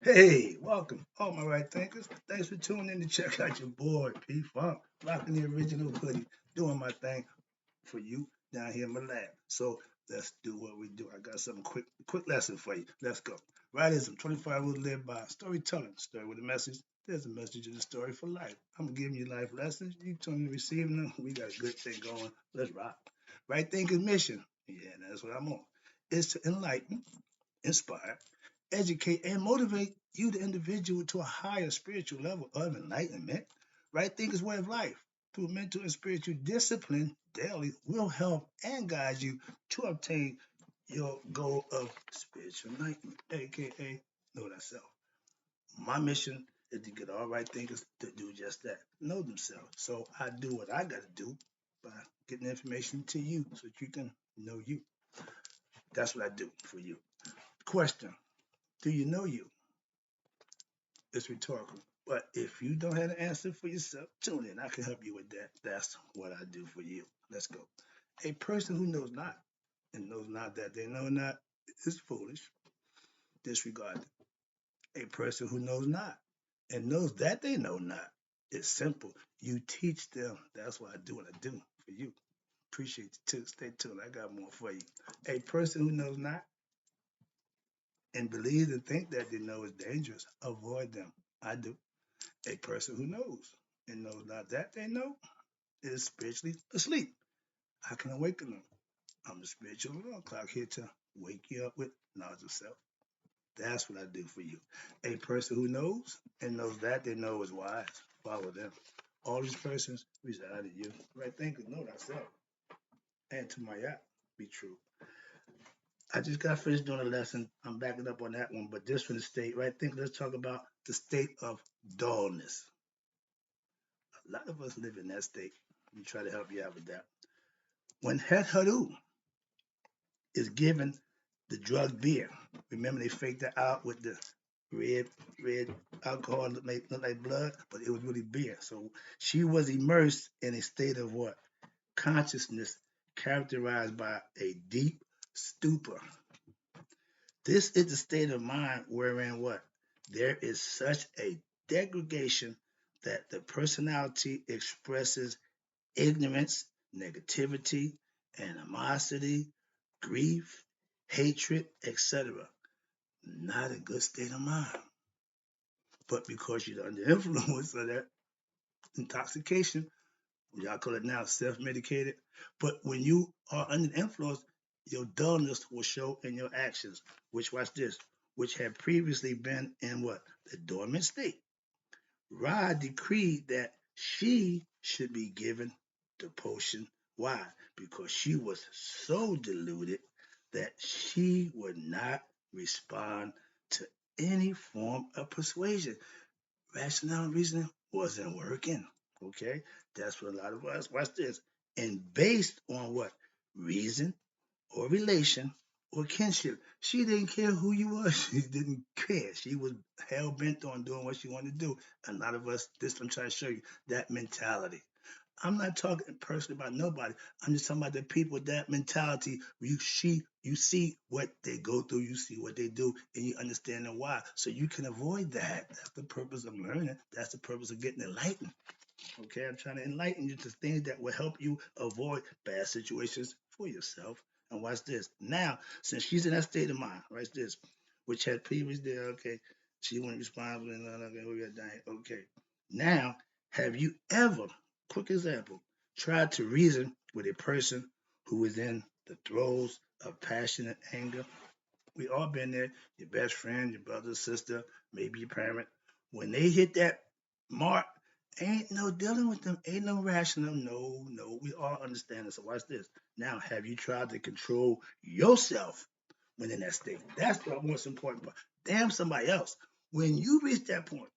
Hey, welcome, all my right thinkers. Thanks for tuning in to check out your boy P Funk, rocking the original hoodie, doing my thing for you down here in my lab. So let's do what we do. I got something quick lesson for you. Let's go. Rightism, 25 rules to live by. Storytelling, story with a message. There's a message in the story for life. I'm giving you life lessons. You tune in receiving them. We got a good thing going. Let's rock. Right thinking mission. Yeah, that's what I'm on. Is to enlighten, inspire, educate, and motivate you, the individual, to a higher spiritual level of enlightenment. Right thinkers way of life through mental and spiritual discipline daily will help and guide you to obtain your goal of spiritual enlightenment, aka know thyself. My mission is to get all right thinkers to do just that, know themselves. So I do what I got to do by getting information to you so that you can know you. That's what I do for you. Question: do you know you? It's rhetorical. But if you don't have an answer for yourself, tune in. I can help you with that. That's what I do for you. Let's go. A person who knows not and knows not that they know not is foolish. Disregard it. A person who knows not and knows that they know not is simple. You teach them. That's why I do what I do for you. Appreciate you too. Stay tuned. I got more for you. A person who knows not and believes and think that they know is dangerous. Avoid them. I do. A person who knows and knows not that they know is spiritually asleep. I can awaken them. I'm the spiritual alarm clock here to wake you up with knowledge of self. That's what I do for you. A person who knows and knows that they know is wise. Follow them. All these persons reside in you. Right thinking, know thyself. And to my yacht, be true. I just got finished doing a lesson. I'm backing up on that one, but this from the state, right? Think let's talk about the state of dullness. A lot of us live in that state. We try to help you out with that. When Het Haru is given the drug beer, remember they faked that out with the red alcohol looked like blood, but it was really beer. So she was immersed in a state of what? Consciousness characterized by a deep stupor. This is the state of mind wherein what? There is such a degradation that the personality expresses ignorance, negativity, animosity, grief, hatred, etc. Not a good state of mind. But because you're under influence of that intoxication, y'all call it now self-medicated. But when you are under influence, your dullness will show in your actions, which watch this, which had previously been in what? The dormant state. Ra decreed that she should be given the potion. Why? Because she was so deluded that she would not respond to any form of persuasion. Rationale and reasoning wasn't working. Okay? That's what a lot of us, watch this. And based on what? Reason or relation or kinship. She didn't care who you were. She didn't care. She was hell bent on doing what she wanted to do. A lot of us, this I'm trying to show you, that mentality. I'm not talking personally about nobody. I'm just talking about the people with that mentality. You see what they go through, you see what they do, and you understand why. So you can avoid that. That's the purpose of learning. That's the purpose of getting enlightened. Okay, I'm trying to enlighten you to things that will help you avoid bad situations for yourself. And watch this. Now, since she's in that state of mind, watch this, which had previously there, okay, she wouldn't respond, okay, we got dying. Okay. Now, have you ever, quick example, tried to reason with a person who is in the throes of passionate anger? We all been there. Your best friend, your brother, sister, maybe your parent. When they hit that mark, ain't no dealing with them. Ain't no rational. No, no. We all understand this. So watch this. Now, have you tried to control yourself when in that state? That's the most important part. Damn somebody else. When you reach that point,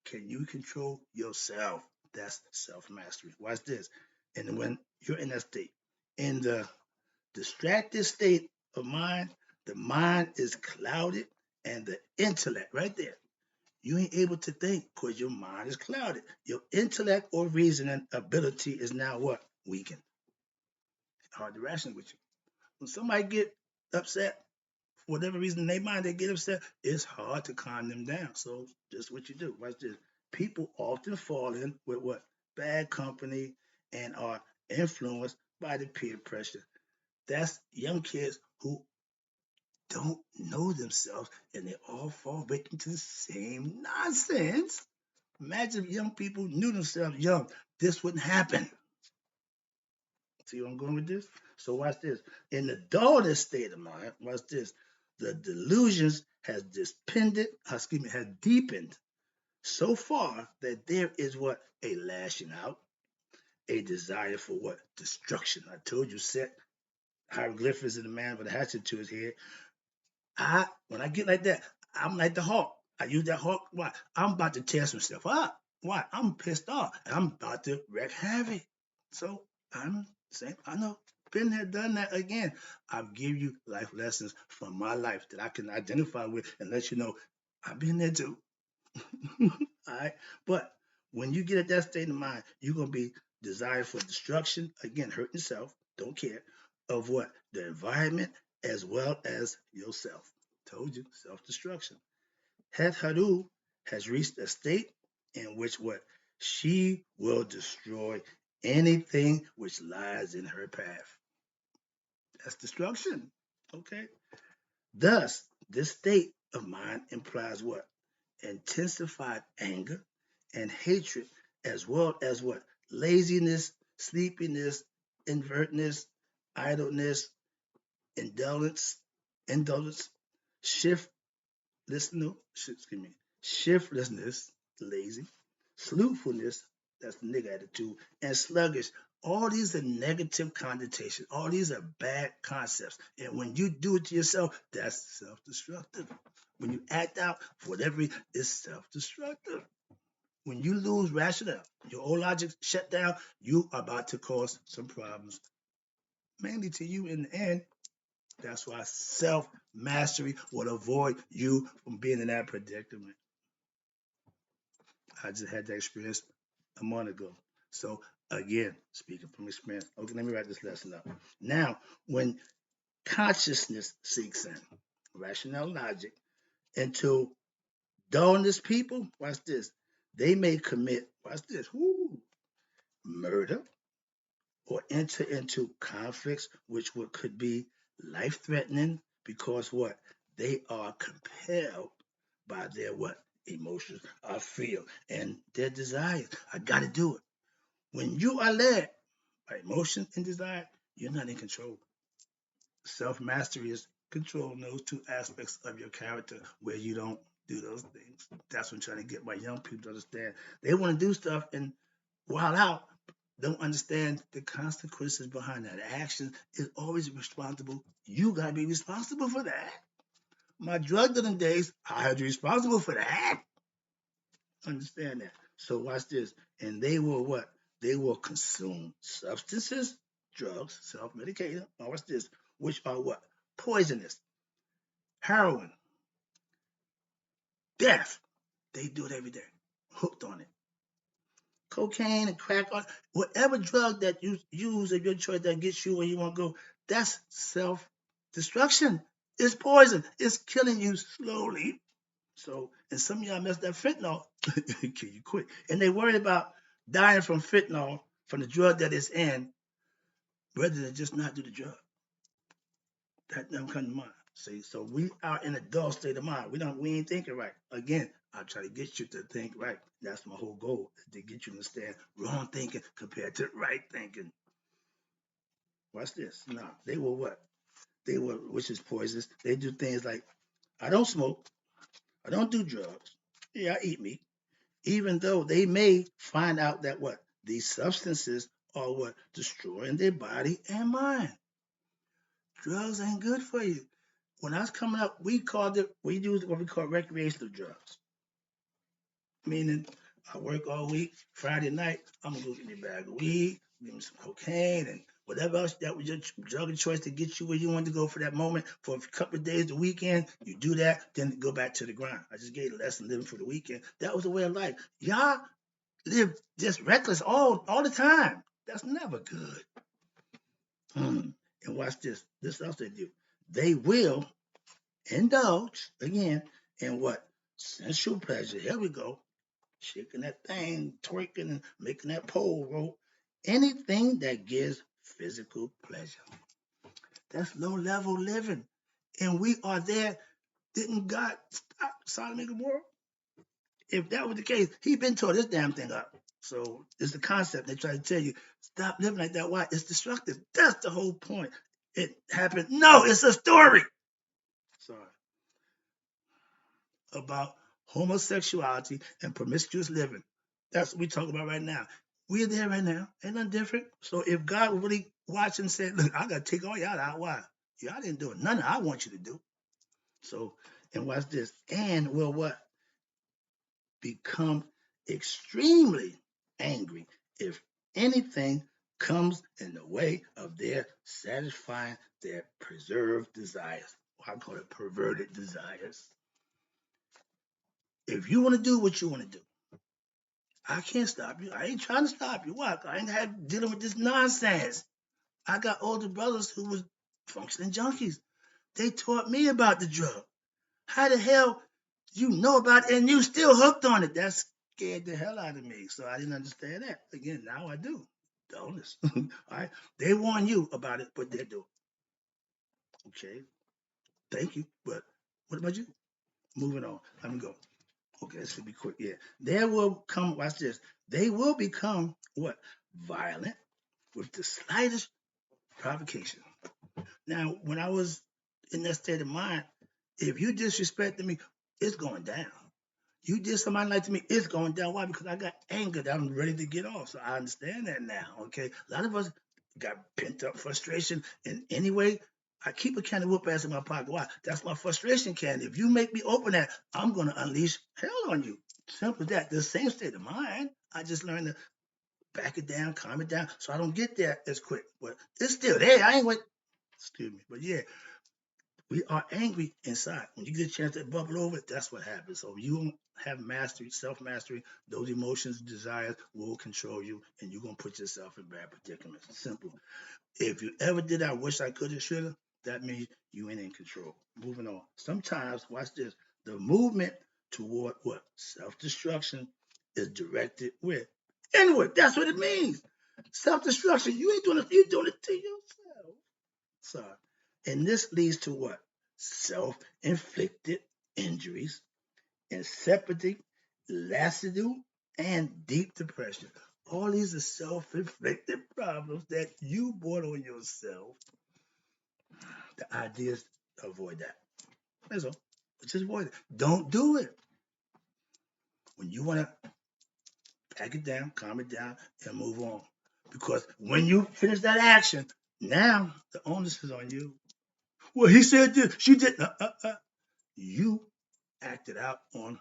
can you control yourself? That's self mastery. Watch this. And when you're in that state, in the distracted state of mind, the mind is clouded and the intellect, right there. You ain't able to think because your mind is clouded. Your intellect or reasoning ability is now what? Weakened. Hard to ration with you. When somebody get upset, whatever reason in their mind they get upset, it's hard to calm them down. So just what you do. Watch this. People often fall in with what? Bad company and are influenced by the peer pressure. That's young kids who don't know themselves and they all fall victim to the same nonsense. Imagine if young people knew themselves young. This wouldn't happen. See where I'm going with this? So watch this. In the dullest state of mind, watch this. The delusions has deepened so far that there is what? A lashing out, a desire for what? Destruction. I told you, set hieroglyphics in the man with a hatchet to his head. When I get like that, I'm like the hawk. I use that hawk. Why? I'm about to tear some stuff up. Why? I'm pissed off and I'm about to wreak havoc. So I'm saying, I know, been there, done that again. I'll give you life lessons from my life that I can identify with and let you know I've been there too. All right. But when you get at that state of mind, you're gonna be desire for destruction, again, hurting self, don't care, of what? The environment as well as yourself. Told you, self-destruction. Het Haru has reached a state in which what? She will destroy anything which lies in her path. That's destruction. Okay. Thus, this state of mind implies what? Intensified anger and hatred, as well as what? Laziness, sleepiness, invertness, idleness, indolence, shift excuse me, shiftlessness, lazy, slothfulness, that's the nigga attitude, and sluggish. All these are negative connotations. All these are bad concepts. And when you do it to yourself, that's self-destructive. When you act out for whatever reason, it's self-destructive. When you lose rationale, your old logic shut down, you are about to cause some problems, mainly to you in the end. That's why self mastery will avoid you from being in that predicament. I just had that experience a month ago. So, again, speaking from experience, okay, let me write this lesson up. Now, when consciousness seeks in, rational logic, into dullness people, watch this, they may commit, watch this, murder, or enter into conflicts which could be life threatening because what? They are compelled by their what? Emotions, or feel, and their desires. I got to do it. When you are led by emotion and desire, you're not in control. Self mastery is controlling those two aspects of your character where you don't do those things. That's what I'm trying to get my young people to understand. They want to do stuff and while out, don't understand the consequences behind that. Action is always responsible. You gotta be responsible for that. My drug dealing days, I had to be responsible for that. Understand that. So watch this. And they will what? They will consume substances, drugs, self-medicating, watch this, which are what? Poisonous, heroin, death. They do it every day. Hooked on it. Cocaine and crack, whatever drug that you use of your choice that gets you where you want to go, that's self-destruction. It's poison. It's killing you slowly. So, and some of y'all mess that fentanyl, kill you quick. And they worry about dying from fentanyl, from the drug that it's in, rather than just not do the drug. That don't come to mind. See, so we are in a dull state of mind. We ain't thinking right. Again, I try to get you to think right. That's my whole goal, to get you to understand wrong thinking compared to right thinking. Watch this. No, they will what? They will, which is poisonous. They do things like, I don't smoke. I don't do drugs. Yeah, I eat meat. Even though they may find out that what? These substances are what? Destroying their body and mind. Drugs ain't good for you. When I was coming up, we used what we call recreational drugs. Meaning, I work all week. Friday night, I'm gonna go get me a bag of weed, give me some cocaine, and whatever else that was your drug of choice to get you where you wanted to go for that moment. For a couple of days, the weekend, you do that, then go back to the grind. I just gave you a lesson living for the weekend. That was the way of life. Y'all live just reckless all the time. That's never good. And watch this. This else they do. They will indulge again in what? Sensual pleasure. Here we go. Shaking that thing, twerking, and making that pole roll. Anything that gives physical pleasure. That's low level living. And we are there. Didn't God stop Sodom and Gomorrah? If that was the case, he'd been tore this damn thing up. So it's the concept they try to tell you. Stop living like that. Why? It's destructive. That's the whole point. It happened. No, it's a story. Sorry. About homosexuality and promiscuous living. That's what we talk about right now. We're there right now. Ain't nothing different. So if God really watched and said, look, I got to take all y'all out. Why? Y'all didn't do nothing I want you to do. So, and watch this. And will what? Become extremely angry if anything comes in the way of their satisfying their preserved desires. I call it perverted desires. If you want to do what you want to do, I can't stop you. I ain't trying to stop you. Why? I ain't had dealing with this nonsense. I got older brothers who was functioning junkies. They taught me about the drug. How the hell you know about it and you still hooked on it? That scared the hell out of me. So I didn't understand that. Again, now I do. Dullness. All right. They warn you about it, but they do. Okay. Thank you. But what about you? Moving on. Let me go. Okay, this should be quick. Yeah. There will come, watch this. They will become what? Violent with the slightest provocation. Now, when I was in that state of mind, if you disrespected me, it's going down. You did somebody like to me, it's going down. Why? Because I got anger that I'm ready to get off. So I understand that now. Okay. A lot of us got pent up frustration. And anyway, I keep a can of whoop ass in my pocket. Why? That's my frustration can. If you make me open that, I'm gonna unleash hell on you. Simple as that. The same state of mind. I just learned to back it down, calm it down, so I don't get there as quick. But it's still there. I ain't wait. Excuse me. But yeah, we are angry inside. When you get a chance to bubble over, that's what happens. So you don't have mastery, self-mastery, those emotions, desires will control you, and you're gonna put yourself in bad predicaments. Simple. If you ever did I wish I could have, should have, that means you ain't in control. Moving on. Sometimes, watch this, the movement toward what? Self-destruction is directed where? Inward. That's what it means. Self-destruction. You ain't doing it, you're doing it to yourself. Sorry. And this leads to what? Self-inflicted injuries, insipidity, lassitude, and deep depression. All these are self-inflicted problems that you brought on yourself. The idea is to avoid that. That's all. Just avoid it. Don't do it. When you want to pack it down, calm it down, and move on. Because when you finish that action, now the onus is on you. Well, he said this. She did. You acted out on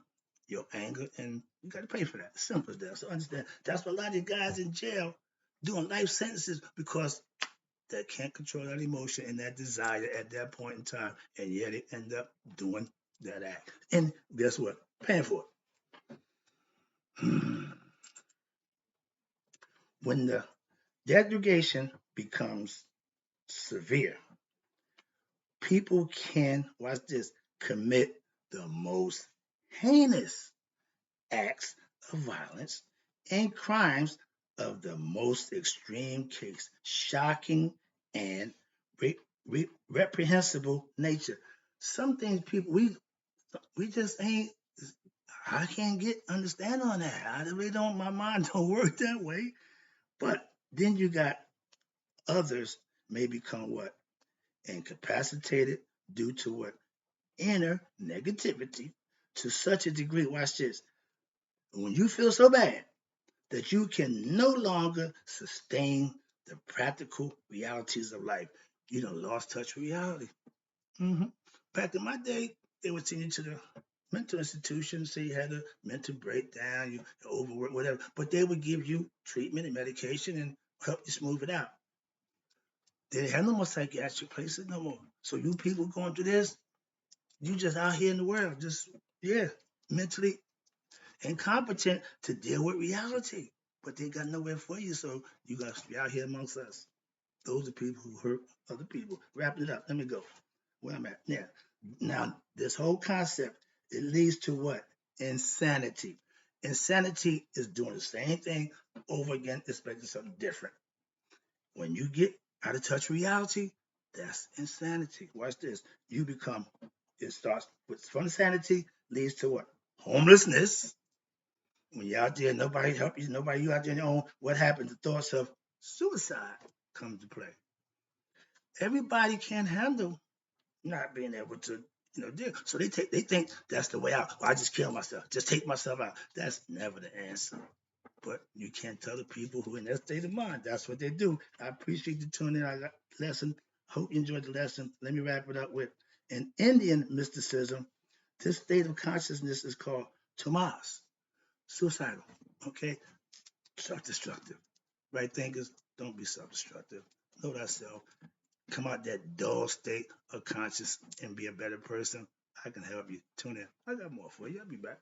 your anger, and you got to pay for that. Simple as that. So understand. That's why a lot of guys in jail doing life sentences because they can't control that emotion and that desire at that point in time, and yet they end up doing that act. And guess what? Paying for it. When the degradation becomes severe, people can, watch this, commit the most heinous acts of violence and crimes of the most extreme case, shocking and reprehensible nature. Some things people we just ain't. I can't get understand on that. I really don't. My mind don't work that way. But then you got others may become what? Incapacitated due to what? Inner negativity to such a degree. Watch this. When you feel so bad that you can no longer sustain the practical realities of life, you done lost touch with reality. Back in my day, they would send you to the mental institution, say you had a mental breakdown, you overwork, whatever, but they would give you treatment and medication and help you smooth it out. They didn't have no more psychiatric places no more. So you people going through this, you just out here in the world, just, yeah, mentally incompetent to deal with reality. But they got nowhere for you, so you got to be out here amongst us. Those are people who hurt other people. Wrap it up. Let me go. Where I'm at. Yeah. Now, this whole concept, it leads to what? Insanity. Insanity is doing the same thing over again, expecting something different. When you get out of touch with reality, that's insanity. Watch this. You become, it starts with from insanity, leads to what? Homelessness. When you're out there, nobody help you, nobody, you out there on your own, what happens? The thoughts of suicide come to play. Everybody can't handle not being able to, deal. So they think that's the way out. Well, I just kill myself, just take myself out. That's never the answer. But you can't tell the people who are in that state of mind. That's what they do. I appreciate you tuning in. I got lesson. Hope you enjoyed the lesson. Let me wrap it up with in Indian mysticism, this state of consciousness is called tamas, suicidal. Okay, self-destructive. Right thinkers, don't be self-destructive. Know thyself. Come out that dull state of conscious and be a better person. I can help you. Tune in. I got more for you. I'll be back.